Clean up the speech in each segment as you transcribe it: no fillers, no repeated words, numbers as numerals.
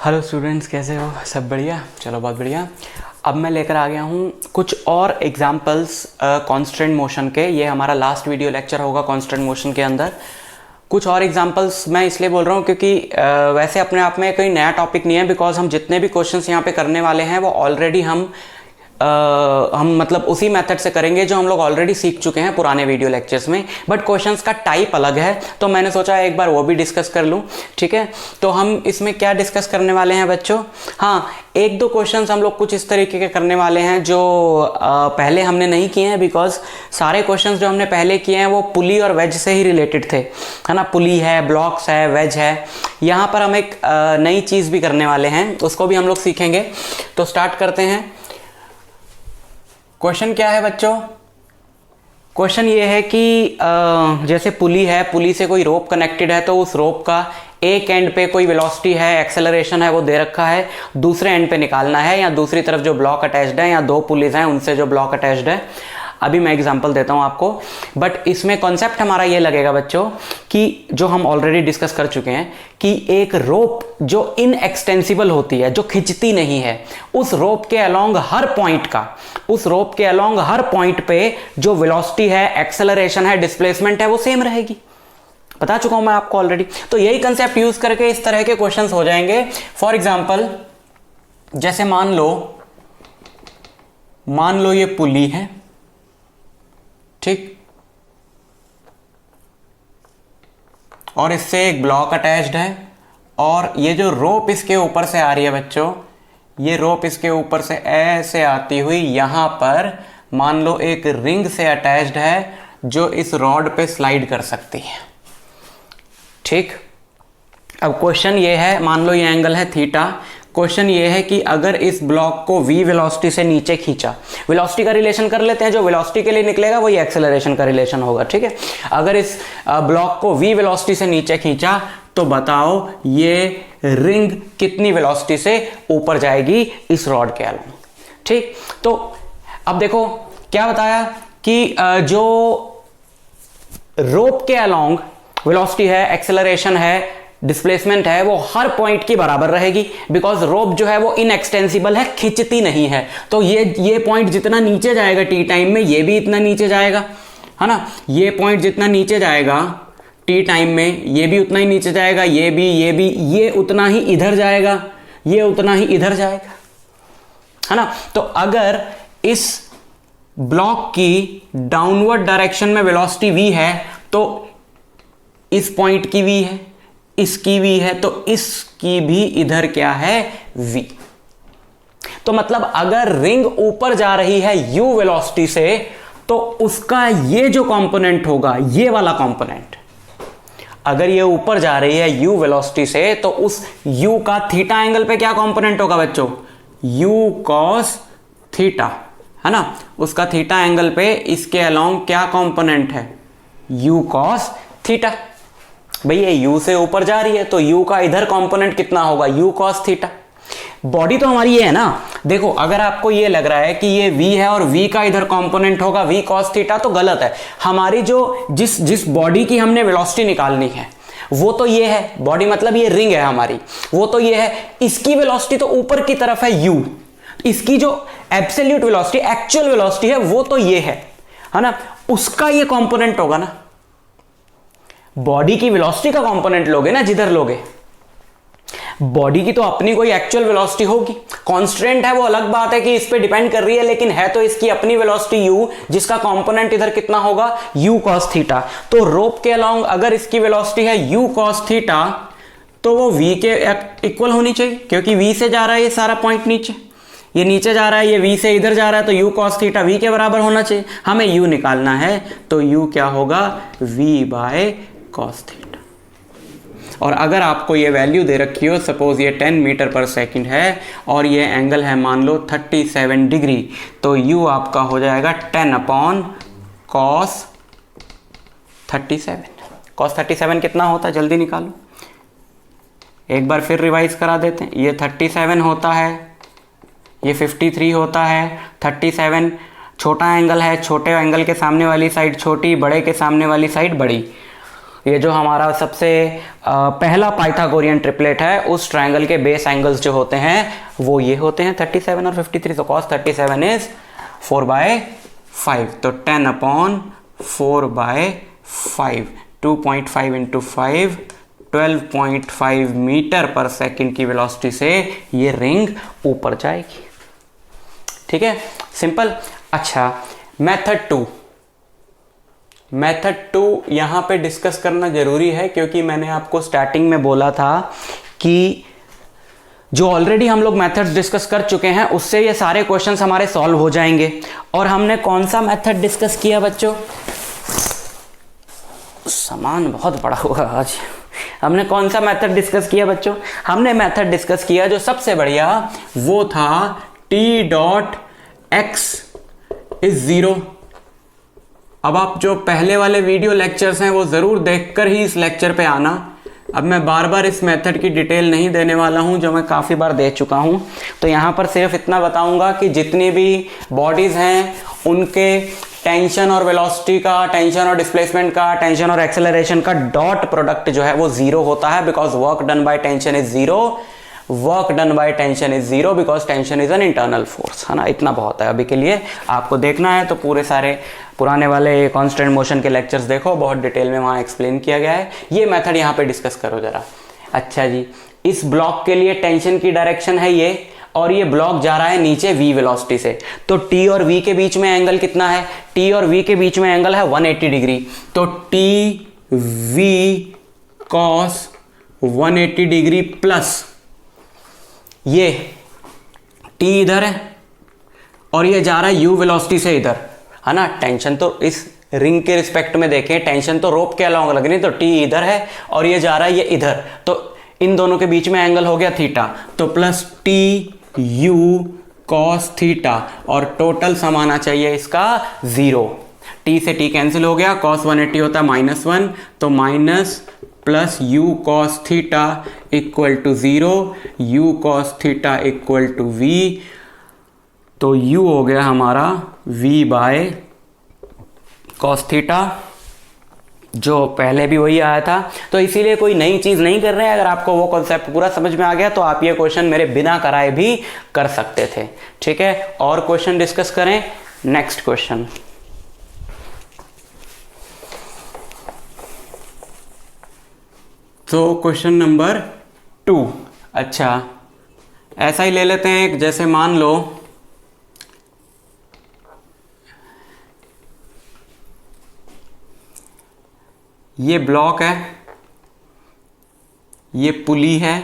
Hello students, कैसे हो? सब बढ़िया? चलो बहुत बढ़िया। अब मैं लेकर आ गया हूँ कुछ और एग्जांपल्स कांस्टेंट मोशन के। ये हमारा लास्ट वीडियो लेक्चर होगा कांस्टेंट मोशन के अंदर। कुछ और एग्जांपल्स मैं इसलिए बोल रहा हूँ क्योंकि वैसे अपने आप में कोई नया टॉपिक नहीं है, बिकॉज हम जितने भी क्वेश्चंस यहाँ पे करने वाले हैं वो ऑलरेडी हम मतलब उसी मेथड से करेंगे जो हम लोग ऑलरेडी सीख चुके हैं पुराने वीडियो लेक्चर्स में, बट क्वेश्चंस का टाइप अलग है, तो मैंने सोचा एक बार वो भी डिस्कस कर लूँ। ठीक है, तो हम इसमें क्या डिस्कस करने वाले हैं बच्चों? हाँ, एक दो क्वेश्चंस हम लोग कुछ इस तरीके के करने वाले हैं जो पहले हमने नहीं किए हैं, बिकॉज सारे क्वेश्चंस जो हमने पहले किए हैं वो पुली और वेज से ही रिलेटेड थे, है ना। पुली है, ब्लॉक्स है, वेज है। यहाँ पर हम एक नई चीज़ भी करने वाले हैं, उसको भी हम लोग सीखेंगे। तो स्टार्ट करते हैं। क्वेश्चन क्या है बच्चों? क्वेश्चन ये है कि जैसे पुली है, पुली से कोई रोप कनेक्टेड है, तो उस रोप का एक एंड पे कोई वेलोसिटी है, एक्सेलरेशन है, वो दे रखा है, दूसरे एंड पे निकालना है, या दूसरी तरफ जो ब्लॉक अटैच्ड है या दो पुलीज हैं उनसे जो ब्लॉक अटैच्ड है। अभी मैं एग्जांपल देता हूं आपको, बट इसमें कॉन्सेप्ट हमारा ये लगेगा बच्चों कि जो हम ऑलरेडी डिस्कस कर चुके हैं कि एक रोप जो इनएक्सटेंसिबल होती है, जो खिंचती नहीं है, उस रोप के अलोंग हर पॉइंट का, उस रोप के अलोंग हर पॉइंट पे जो वेलोसिटी है, एक्सेलरेशन है, डिस्प्लेसमेंट है, वो सेम रहेगी। बता चुका हूं मैं आपको ऑलरेडी। तो यही कंसेप्ट यूज करके इस तरह के क्वेश्चंस हो जाएंगे। फॉर एग्जांपल, जैसे मान लो ये पुली है, ठीक, और इससे एक ब्लॉक अटैच्ड है, और ये जो रोप इसके ऊपर से आ रही है बच्चों, ये रोप इसके ऊपर से ऐसे आती हुई यहां पर मान लो एक रिंग से अटैच्ड है जो इस रॉड पे स्लाइड कर सकती है। ठीक, अब क्वेश्चन ये है, मान लो ये एंगल है थीटा। क्वेश्चन ये है कि अगर इस ब्लॉक को v वेलोसिटी से नीचे खींचा, वेलोसिटी का रिलेशन कर लेते हैं, जो वेलोसिटी के लिए निकलेगा वही एक्सेलरेशन का रिलेशन होगा। ठीक है, अगर इस ब्लॉक को v वेलोसिटी से नीचे खींचा तो बताओ ये रिंग कितनी वेलोसिटी से ऊपर जाएगी इस रॉड के अलोंग। ठीक, तो अब देखो क्या बताया कि जो रोप के अलोंग वेलोसिटी है, एक्सेलरेशन है, डिस्प्लेसमेंट है, वो हर पॉइंट की बराबर रहेगी, बिकॉज रोप जो है वो इनएक्सटेंसिबल है, खिंचती नहीं है। तो ये पॉइंट जितना नीचे जाएगा टी टाइम में, ये भी इतना नीचे जाएगा, है ना। ये पॉइंट जितना नीचे जाएगा टी टाइम में, ये भी उतना ही नीचे जाएगा, ये उतना ही इधर जाएगा, ये उतना ही इधर जाएगा, है ना। तो अगर इस ब्लॉक की डाउनवर्ड डायरेक्शन में वेलोसिटी v है, तो इस पॉइंट की v है, इसकी v है, तो इसकी भी इधर क्या है, v। तो मतलब अगर रिंग ऊपर जा रही है u वेलोसिटी से, तो उसका ये जो कंपोनेंट होगा, ये वाला कंपोनेंट, अगर ये ऊपर जा रही है u वेलोसिटी से, तो उस u का थीटा एंगल पे क्या कंपोनेंट होगा बच्चों, u cos थीटा, है ना। उसका थीटा एंगल पे इसके अलोंग क्या कंपोनेंट है, u cos थीटा। भाई ये u से ऊपर जा रही है तो u का इधर कंपोनेंट कितना होगा, u cos थीटा। बॉडी तो हमारी ये है ना। देखो, अगर आपको ये लग रहा है कि ये v है और v का इधर कंपोनेंट होगा v cos थीटा, तो गलत है। हमारी जो जिस बॉडी की हमने वेलोसिटी निकालनी है वो तो ये है, बॉडी मतलब ये रिंग है हमारी, वो तो ये है। इसकी वेलोसिटी तो ऊपर की तरफ है u, इसकी जो एब्सोल्यूट वेलोसिटी, एक्चुअल वेलोसिटी है, वो तो ये है ना। उसका ये कंपोनेंट होगा ना। बॉडी की वेलोसिटी का कंपोनेंट लोगे ना, जिधर लोगे, बॉडी की तो अपनी कोई एक्चुअल वेलोसिटी होगी। कांस्टेंट है वो अलग बात है कि इस पे डिपेंड कर रही है, लेकिन है तो इसकी अपनी वेलोसिटी u, जिसका कंपोनेंट इधर कितना होगा, u cos थीटा। तो रोप के अलोंग अगर इसकी वेलोसिटी है u cos थीटा, तो वो v के इक्वल होनी चाहिए, क्योंकि v से जा रहा है ये सारा पॉइंट नीचे, ये नीचे जा रहा है, ये v से इधर जा रहा है, तो u cos थीटा v के बराबर होना चाहिए। हमें u निकालना है, तो u क्या होगा, v बाय cos थीटा। और अगर आपको ये वैल्यू दे रखी हो, सपोज ये 10 मीटर पर सेकंड है और ये एंगल है मान लो 37 डिग्री, तो u आपका हो जाएगा 10 अपॉन cos 37। cos 37 कितना होता है, जल्दी निकालो। एक बार फिर रिवाइज करा देते हैं। ये 37 होता है, ये 53 होता है। 37 छोटा एंगल है, छोटे एंगल के सामने वाली साइड छोटी, बड़े के सामने वाली साइड बड़ी। ये जो हमारा सबसे पहला पाइथागोरियन ट्रिपलेट है, उस ट्रायंगल के बेस एंगल्स जो होते हैं वो ये होते हैं 37 और 53। तो cos 37 इज 4/5, तो 10/4/5, 2.5 इंटू 5, 12.5 मीटर पर सेकेंड की वेलोसिटी से ये रिंग ऊपर जाएगी। ठीक है, सिंपल। अच्छा, मेथड टू यहां पे डिस्कस करना जरूरी है, क्योंकि मैंने आपको स्टार्टिंग में बोला था कि जो ऑलरेडी हम लोग मेथड्स डिस्कस कर चुके हैं उससे ये सारे क्वेश्चंस हमारे सॉल्व हो जाएंगे। और हमने कौन सा मेथड डिस्कस किया बच्चों? सामान बहुत बड़ा होगा आज। हमने कौन सा मेथड डिस्कस किया बच्चों? हमने मेथड डिस्कस किया जो सबसे बढ़िया, वो था T.x इज 0। अब आप जो पहले वाले वीडियो लेक्चर्स हैं वो जरूर देखकर ही इस लेक्चर पे आना। अब मैं बार बार इस मेथड की डिटेल नहीं देने वाला हूं जो मैं काफ़ी बार दे चुका हूं। तो यहाँ पर सिर्फ इतना बताऊंगा कि जितनी भी बॉडीज़ हैं उनके टेंशन और वेलोसिटी का, टेंशन और डिस्प्लेसमेंट का, टेंशन और एक्सेलरेशन का डॉट प्रोडक्ट जो है वो 0 होता है, because work done by tension is 0। Work done by tension is 0 because tension is an internal force, है ना। इतना बहुत है अभी के लिए। आपको देखना है तो पूरे सारे पुराने वाले कांस्टेंट मोशन के लेक्चर्स देखो, बहुत डिटेल में वहाँ एक्सप्लेन किया गया है। ये मेथड यहाँ पे डिस्कस करो जरा। अच्छा जी, इस ब्लॉक के लिए टेंशन की डायरेक्शन है ये, और ये ब्लॉक जा रहा है नीचे v वेलोसिटी से। तो t और v के बीच में एंगल कितना है? t और v के बीच में एंगल है 180 डिग्री। तो t v cos 180 degree plus ये t इधर है और ये जा रहा है u वेलोसिटी से इधर, है ना। टेंशन तो इस रिंग के रिस्पेक्ट में देखें, टेंशन तो रोप के अलॉन्ग लग रही है, तो t इधर है और ये जा रहा है ये इधर, तो इन दोनों के बीच में एंगल हो गया थीटा। तो plus t u cos theta, और टोटल सम आना चाहिए इसका 0। t से t कैंसिल हो गया, cos 180 होता है -1, तो minus plus u cos theta equal to 0, u cos theta equal to v। तो u हो गया हमारा v बाय cos थीटा, जो पहले भी वही आया था। तो इसीलिए कोई नई चीज़ नहीं कर रहे हैं। अगर आपको वो कॉन्सेप्ट पूरा समझ में आ गया तो आप ये क्वेश्चन मेरे बिना कराए भी कर सकते थे। ठीक है, और क्वेश्चन डिस्कस करें। नेक्स्ट क्वेश्चन, तो क्वेश्चन नंबर 2। अच्छा, ऐसा ही ले लेते हैं एक, जैसे मान लो ये ब्लॉक है, ये पुली है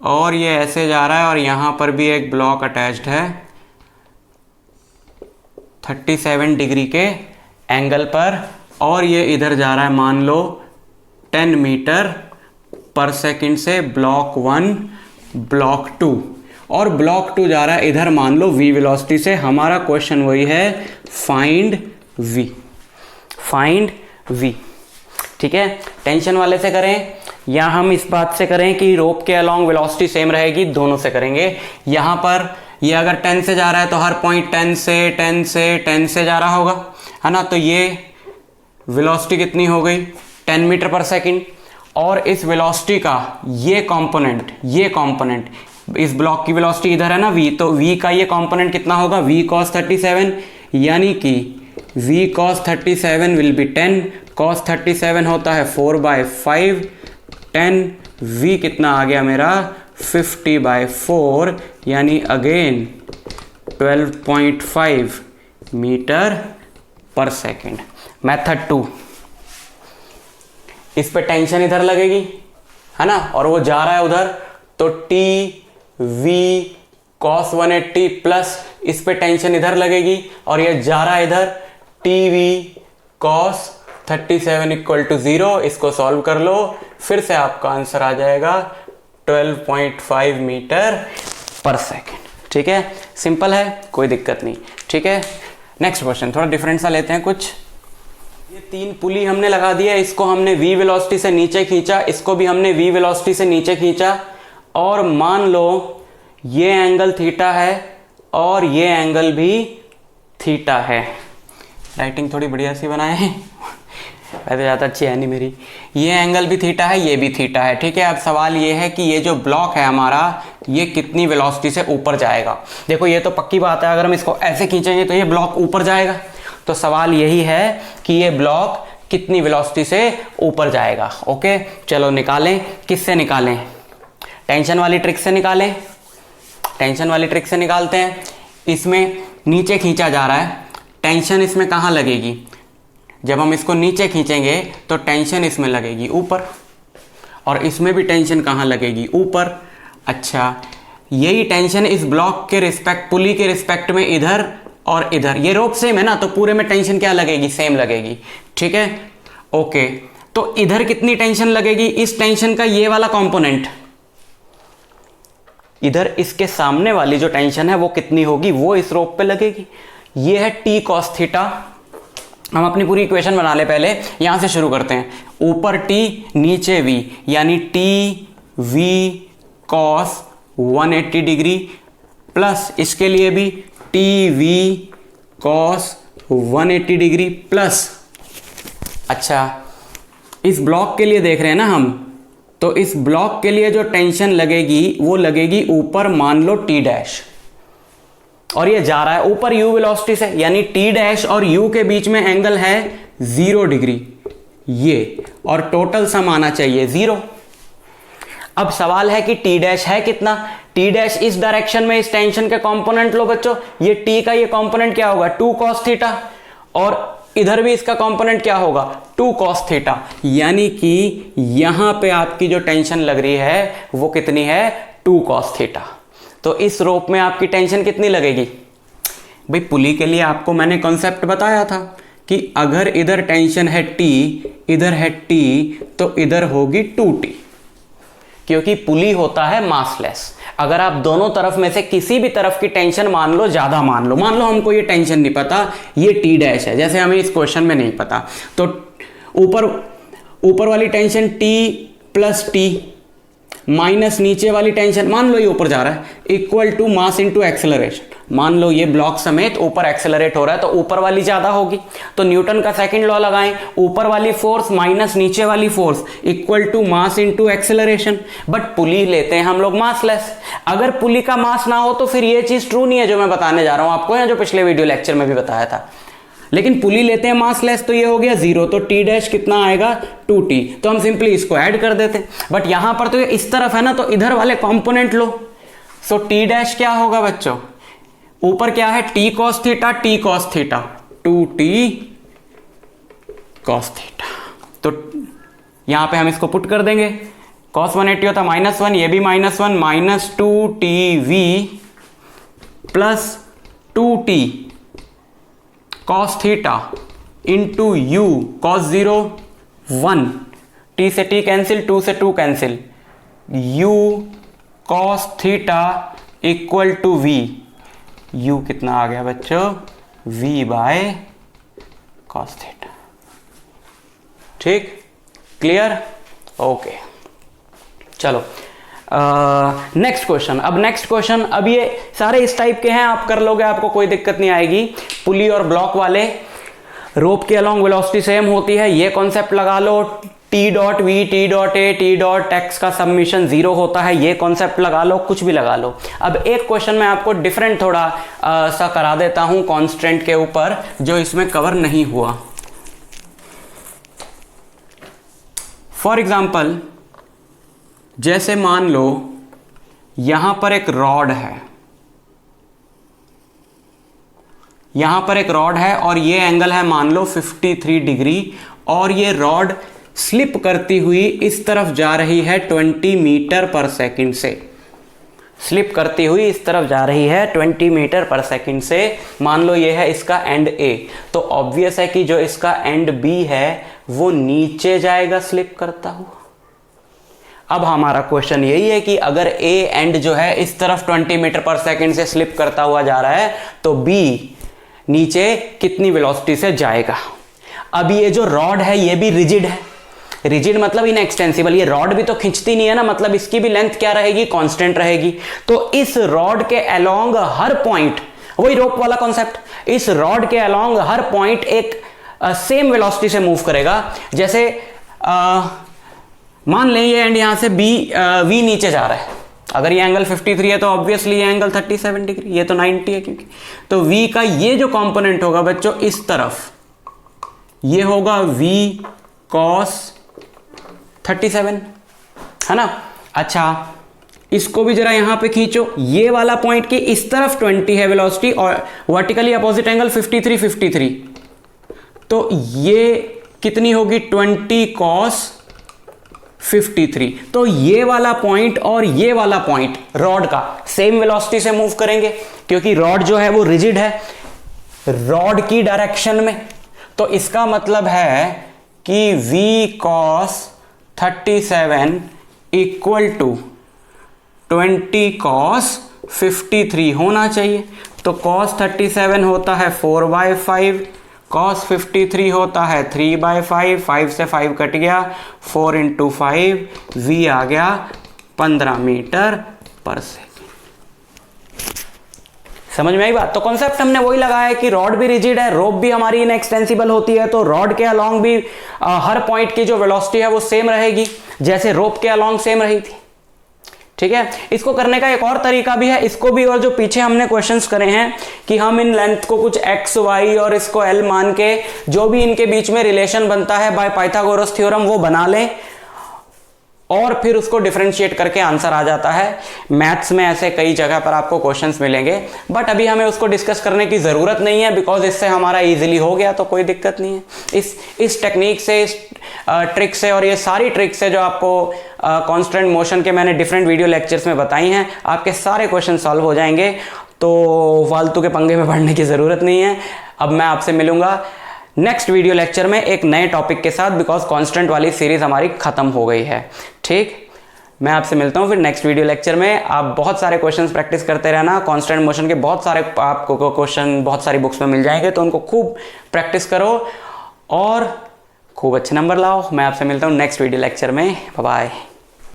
और ये ऐसे जा रहा है, और यहाँ पर भी एक ब्लॉक अटैच्ड है 37 डिग्री के एंगल पर, और ये इधर जा रहा है मान लो 10 मीटर पर सेकंड से ब्लॉक 1 ब्लॉक 2, और ब्लॉक 2 जा रहा है इधर मान लो v वेलोसिटी से। हमारा क्वेश्चन वही है, फाइंड v। ठीक है, टेंशन वाले से करें या हम इस बात से करें कि रोप के अलोंग वेलोसिटी सेम रहेगी, दोनों से करेंगे। यहाँ पर ये अगर 10 से जा रहा है तो हर पॉइंट 10 से जा रहा होगा, है ना। तो ये वेलोसिटी कितनी हो गई? 10 मीटर पर सेकंड। और इस वेलोसिटी का ये कंपोनेंट इस ब्लॉक की वेलोसिटी इधर है ना v, तो v का ये कंपोनेंट कितना होगा? v cos 37, यानी कि v cos 37 will be 10, cos 37 होता है 4/5, 10 v कितना आ गया मेरा 50/4, यानी अगेन 12.5 मीटर पर सेकेंड। मेथड 2, इस पे टेंशन इधर लगेगी, है ना, और वो जा रहा है उधर, तो t v cos 180 प्लस इस पे टेंशन इधर लगेगी और ये जा रहा है इधर, t v cos 37 equal to 0। इसको सॉल्व कर लो, फिर से आपका आंसर आ जाएगा 12.5 मीटर पर सेकेंड। ठीक है, सिंपल है, कोई दिक्कत नहीं। ठीक है, नेक्स्ट क्वेश्चन थोड़ा डिफरेंट सा लेते हैं कुछ। ये 3 पुली हमने लगा दिया, इसको हमने v वेलोसिटी से नीचे खींचा, इसको भी हमने v वेलोसिटी से नीचे खींचा, और मान लो ये एंगल थीटा है और ये एंगल भी थीटा है। राइटिंग थोड़ी बढ़िया सी बनाए हैं। वैसे ज़्यादा अच्छी है नहीं मेरी। ये एंगल भी थीटा है, ये भी थीटा है, ठीक है। अब सवाल ये है कि ये जो ब्लॉक है हमारा, ये कितनी वेलोसिटी से ऊपर जाएगा। देखो ये तो पक्की बात है, अगर हम इसको ऐसे खींचेंगे तो ये ब्लॉक ऊपर जाएगा। तो सवाल यही है कि ये ब्लॉक कितनी वेलोसिटी से ऊपर जाएगा। ओके चलो निकालें। किससे निकालें? टेंशन वाली ट्रिक से निकालें। टेंशन वाली ट्रिक से निकालते हैं। इसमें नीचे खींचा जा रहा है, टेंशन इसमें कहाँ लगेगी? जब हम इसको नीचे खींचेंगे तो टेंशन इसमें लगेगी ऊपर, और इसमें भी टेंशन कहाँ लगेगी? ऊपर। अच्छा, यही टेंशन इस ब्लॉक के रिस्पेक्ट, पुली के रिस्पेक्ट में इधर और इधर, ये रोप सेम है ना, तो पूरे में टेंशन क्या लगेगी? सेम लगेगी, ठीक है। ओके, तो इधर कितनी टेंशन लगेगी? इस टेंशन का ये वाला कंपोनेंट, इधर इसके सामने वाली जो टेंशन है वो कितनी होगी? वो इस रोप पे लगेगी। ये है टी कॉस थीटा। हम अपनी पूरी इक्वेशन बना ले, पहले यहां से शुरू करते हैं। ऊपर टी नीचे वी, यानी T V cos 180 degree, plus इसके लिए भी T V cos 180 degree plus. अच्छा, इस ब्लॉक के लिए देख रहे हैं ना हम, तो इस ब्लॉक के लिए जो टेंशन लगेगी वो लगेगी ऊपर, मान लो टी डैश, और ये जा रहा है ऊपर u वेलोसिटी से, यानी टी डैश और u के बीच में एंगल है 0 डिग्री ये, और टोटल सम आना चाहिए 0। अब सवाल है कि टी डैश है कितना? टी डैश इस डायरेक्शन में इस टेंशन के कंपोनेंट लो बच्चों, ये टी का ये कंपोनेंट क्या होगा? 2 cos थीटा, और इधर भी इसका कंपोनेंट क्या होगा? 2 cos थीटा, यानी कि यहां पे आपकी जो टेंशन लग रही है वो कितनी है? 2 cos थीटा। तो इस रोप में आपकी टेंशन कितनी लगेगी? भाई पुली के लिए आपको मैंने कॉन्सेप्ट बताया था कि अगर इधर टेंशन है T, इधर है T, तो इधर होगी 2T, क्योंकि पुली होता है मासलेस। अगर आप दोनों तरफ में से किसी भी तरफ की टेंशन मान लो ज्यादा, मान लो हमको ये टेंशन नहीं पता, ये टी डैश है, जैसे हमें इस क्वेश्चन में नहीं पता, तो ऊपर वाली tension T plus T minus नीचे वाली टेंशन, मान लो ये ऊपर जा रहा है, equal to mass into acceleration. मान लो ये ब्लॉक समेत ऊपर एक्सेलरेट हो रहा है, तो ऊपर वाली ज्यादा होगी, तो न्यूटन का सेकंड लॉ लगाएं, ऊपर वाली फोर्स माइनस नीचे वाली force equal to mass into acceleration. But pulley लेते हैं हम लोग मासलेस। अगर पुली का मास ना हो तो फिर ये चीज ट्रू नहीं है जो मैं बताने जा रहा हूं आपको, या जो पिछले वीडियो लेक्चर में भी बताया था। लेकिन पुली लेते हैं मासलेस, तो ये हो गया 0, तो टी डैश कितना आएगा? 2T। तो हम सिंपली इसको ऐड कर देते हैं, बट यहां पर तो ये इस तरफ है ना, तो इधर वाले कंपोनेंट लो। सो टी डैश क्या होगा बच्चों? ऊपर क्या है? T cos theta, 2T cos theta. तो यहां पे हम इसको पुट कर देंगे, कॉस 180 होता -1, ये भी -1, minus 2TV plus 2T cos theta into u cos 0 1, T से T कैंसिल, 2 से 2 cancel, U cos theta equal to V। U कितना आ गया बच्चों? V by cos theta. ठीक, क्लियर? ओके, चलो नेक्स्ट क्वेश्चन। अब नेक्स्ट क्वेश्चन, अब ये सारे इस टाइप के हैं, आप कर लोगे, आपको कोई दिक्कत नहीं आएगी। पुली और ब्लॉक वाले, रोप के अलोंग वेलोसिटी सेम होती है, ये कॉन्सेप्ट लगा लो। T dot v, t dot a, t dot x का सबमिशन 0 होता है, ये कॉन्सेप्ट लगा लो, कुछ भी लगा लो। अब एक क्वेश्चन मैं आपको डिफरेंट थोड़ा सा करा देता हूं कांस्टेंट के ऊपर, जो इसमें कवर नहीं हुआ। फॉर एग्जाम्पल, जैसे मान लो यहां पर एक रॉड है, यहां पर एक रॉड है और ये एंगल है मान लो 53 डिग्री, और ये रॉड स्लिप करती हुई इस तरफ जा रही है 20 मीटर पर सेकंड से, स्लिप करती हुई इस तरफ जा रही है 20 मीटर पर सेकंड से। मान लो ये है इसका एंड A, तो ऑब्वियस है कि जो इसका एंड B है वो नीचे जाएगा स्लिप करता हुआ। अब हमारा क्वेश्चन यही है कि अगर A एंड जो है इस तरफ 20 मीटर पर सेकंड से स्लिप करता हुआ जा रहा है, तो B नीचे कितनी वेलोसिटी से जाएगा। अब ये जो रॉड है ये भी रिजिड है, रिजिड मतलब इनएक्सटेंसिबल, ये रॉड भी तो खिंचती नहीं है ना, मतलब इसकी भी लेंथ क्या रहेगी? कांस्टेंट रहेगी। तो इस रॉड के अलोंग हर पॉइंट, वही रोप वाला कॉन्सेप्ट, इस रॉड के अलोंग हर पॉइंट एक सेम वेलोसिटी से मूव करेगा। जैसे मान लें ये एंड यहां से वी नीचे जा रहा है, अगर ये एंगल 53 है तो ऑब्वियसली ये एंगल 37 डिग्री, ये तो 90 है क्योंकि, तो v का ये जो कंपोनेंट होगा बच्चों इस तरफ, ये होगा v cos 37, है ना। अच्छा इसको भी जरा यहां पे खींचो, ये वाला पॉइंट की इस तरफ 20 है वेलोसिटी और वर्टिकली अपोजिट एंगल 53, तो ये कितनी होगी 20 cos 53। तो ये वाला पॉइंट और ये वाला पॉइंट रॉड का सेम वेलोसिटी से मूव करेंगे क्योंकि रॉड जो है वो रिजिड है रॉड की डायरेक्शन में। तो इसका मतलब है कि v cos 37 equal to 20 cos 53 होना चाहिए। तो cos 37 होता है 4/5, cos 53 होता है 3/5, 5 से 5 कट गया, 4 × 5, v आ गया 15 मीटर पर सेकेंड। समझ में आई बात। तो कॉन्सेप्ट हमने वही लगाया है कि रॉड भी रिजिड है, रोप भी हमारी इनएक्सटेंसिबल होती है, तो रॉड के अलोंग भी हर पॉइंट की जो वेलोसिटी है वो सेम रहेगी जैसे रोप के अलोंग सेम रही थी। ठीक है, इसको करने का एक और तरीका भी है, इसको भी, और जो पीछे हमने क्वेश्चंस करे हैं कि हम इन लेंथ को कुछ x y और इसको l मान के जो भी इनके बीच में रिलेशन बनता है बाय पाइथागोरस थ्योरम वो बना लें और फिर उसको डिफरेंशिएट करके आंसर आ जाता है। मैथ्स में ऐसे कई जगह पर आपको क्वेश्चंस मिलेंगे, बट अभी हमें उसको डिस्कस करने की ज़रूरत नहीं है बिकॉज इससे हमारा इजीली हो गया, तो कोई दिक्कत नहीं है। इस टेक्निक से, इस ट्रिक से, और ये सारी ट्रिक्स है जो आपको कांस्टेंट मोशन के मैंने डिफरेंट वीडियो लेक्चर्स में बताई हैं, आपके सारे क्वेश्चन सॉल्व हो जाएंगे। तो फालतू के पंगे में पढ़ने की ज़रूरत नहीं है। अब मैं आपसे मिलूंगा नेक्स्ट वीडियो लेक्चर में एक नए टॉपिक के साथ, बिकॉज कांस्टेंट वाली सीरीज हमारी खत्म हो गई है। ठीक, मैं आपसे मिलता हूँ फिर नेक्स्ट वीडियो लेक्चर में। आप बहुत सारे क्वेश्चंस प्रैक्टिस करते रहना, कांस्टेंट मोशन के बहुत सारे आपको क्वेश्चन बहुत सारी बुक्स में मिल जाएंगे, तो उनको खूब प्रैक्टिस करो और खूब अच्छे नंबर लाओ। मैं आपसे मिलता हूँ नेक्स्ट वीडियो लेक्चर में। Bye bye.